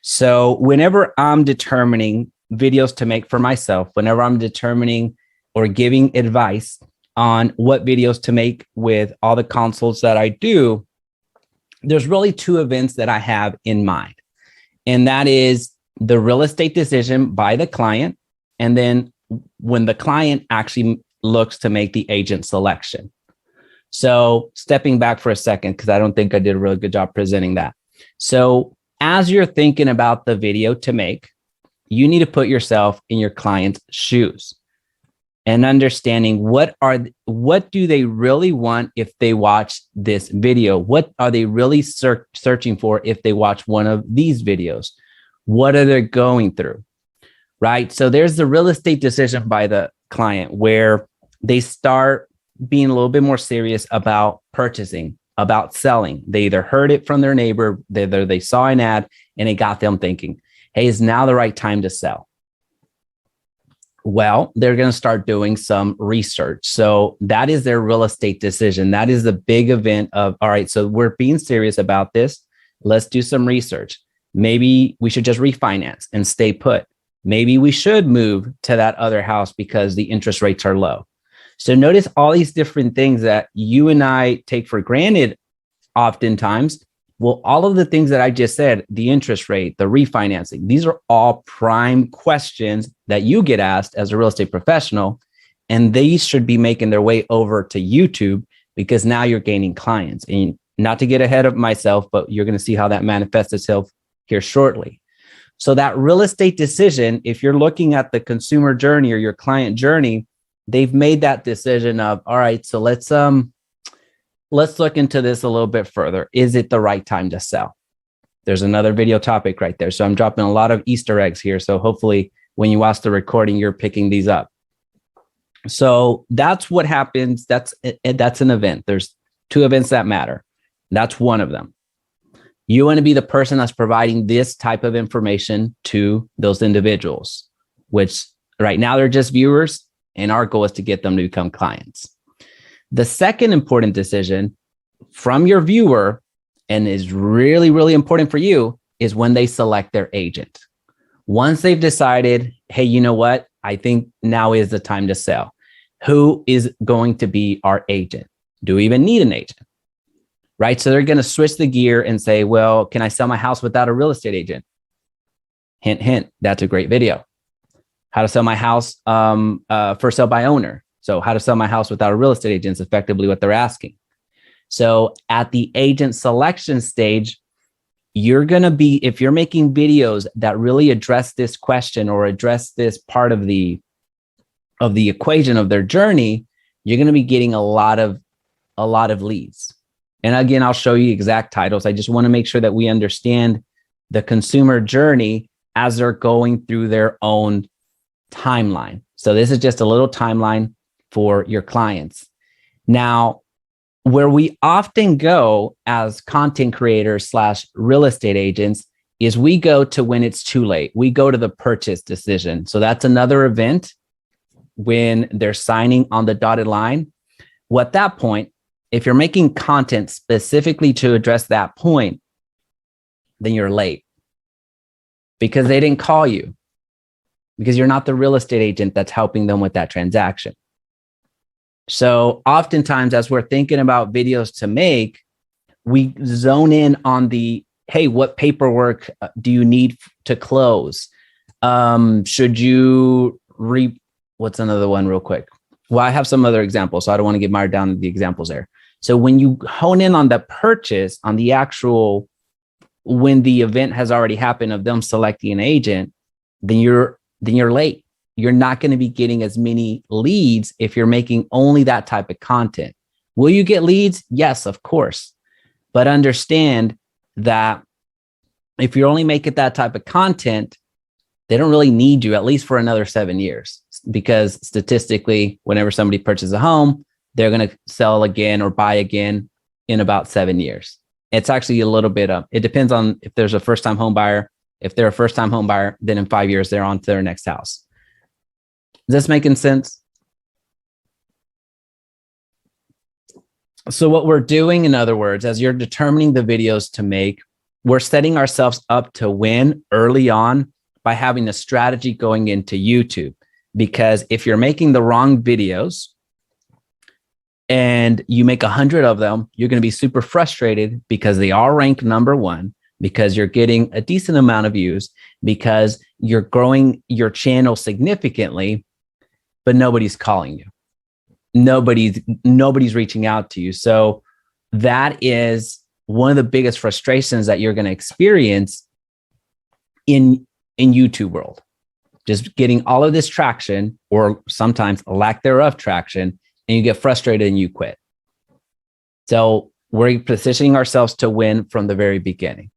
So whenever I'm determining videos to make for myself, whenever I'm determining or giving advice on what videos to make with all the consults that I do, there's really two events that I have in mind. And that is the real estate decision by the client. And then when the client actually looks to make the agent selection. So stepping back for a second, because I don't think I did a really good job presenting that. So as you're thinking about the video to make, you need to put yourself in your client's shoes and understanding what do they really want if they watch this video? What are they really searching for if they watch one of these videos? What are they going through? Right? So there's the real estate decision by the client where they start being a little bit more serious about purchasing, about selling. They either heard it from their neighbor, they saw an ad, and it got them thinking, hey, is now the right time to sell? Well, they're going to start doing some research. So that is their real estate decision. That is the big event of, all right, so we're being serious about this. Let's do some research. Maybe we should just refinance and stay put. Maybe we should move to that other house because the interest rates are low. So notice all these different things that you and I take for granted oftentimes. Well, all of the things that I just said, the interest rate, the refinancing, these are all prime questions that you get asked as a real estate professional. And these should be making their way over to YouTube because now you're gaining clients. And not to get ahead of myself, but you're going to see how that manifests itself here shortly. So that real estate decision, if you're looking at the consumer journey or your client journey, they've made that decision of, all right, so let's look into this a little bit further. Is it the right time to sell? There's another video topic right there. So I'm dropping a lot of Easter eggs here. So hopefully when you watch the recording, you're picking these up. So that's what happens. That's an event. There's two events that matter. That's one of them. You want to be the person that's providing this type of information to those individuals, which right now they're just viewers. And our goal is to get them to become clients. The second important decision from your viewer, and is really, really important for you, is when they select their agent. Once they've decided, hey, you know what? I think now is the time to sell. Who is going to be our agent? Do we even need an agent? Right? So they're going to switch the gear and say, well, can I sell my house without a real estate agent? Hint, hint. That's a great video. How to sell my house for sale by owner. So how to sell my house without a real estate agent is effectively what they're asking. So at the agent selection stage, you're going to be, if you're making videos that really address this question or address this part of the equation of their journey, you're going to be getting a lot of leads. And again, I'll show you exact titles. I just want to make sure that we understand the consumer journey as they're going through their own timeline. So this is just a little timeline for your clients. Now, where we often go as content creators / real estate agents is we go to when it's too late. We go to the purchase decision. So that's another event when they're signing on the dotted line. Well, at that point, if you're making content specifically to address that point, then you're late because they didn't call you, because you're not the real estate agent that's helping them with that transaction. So oftentimes, as we're thinking about videos to make, we zone in on the, hey, what paperwork do you need to close? Should you what's another one real quick? Well, I have some other examples, so I don't want to get mired down to the examples there. So when you hone in on the purchase, on the actual, when the event has already happened of them selecting an agent, then you're late. You're not going to be getting as many leads if you're making only that type of content. Will you get leads? Yes, of course. But understand that if you're only making that type of content, they don't really need you, at least for another 7 years, because statistically, whenever somebody purchases a home, they're going to sell again or buy again in about 7 years. It's actually a little bit it depends on if there's a first-time home buyer. If they're a first-time home buyer, then in 5 years, they're on to their next house. Is this making sense? So what we're doing, in other words, as you're determining the videos to make, we're setting ourselves up to win early on by having a strategy going into YouTube. Because if you're making the wrong videos and you make 100 of them, you're going to be super frustrated because they are ranked number one, because you're getting a decent amount of views, because you're growing your channel significantly, but nobody's calling you. Nobody's reaching out to you. So that is one of the biggest frustrations that you're going to experience in YouTube world. Just getting all of this traction, or sometimes a lack thereof traction, and you get frustrated and you quit. So we're positioning ourselves to win from the very beginning.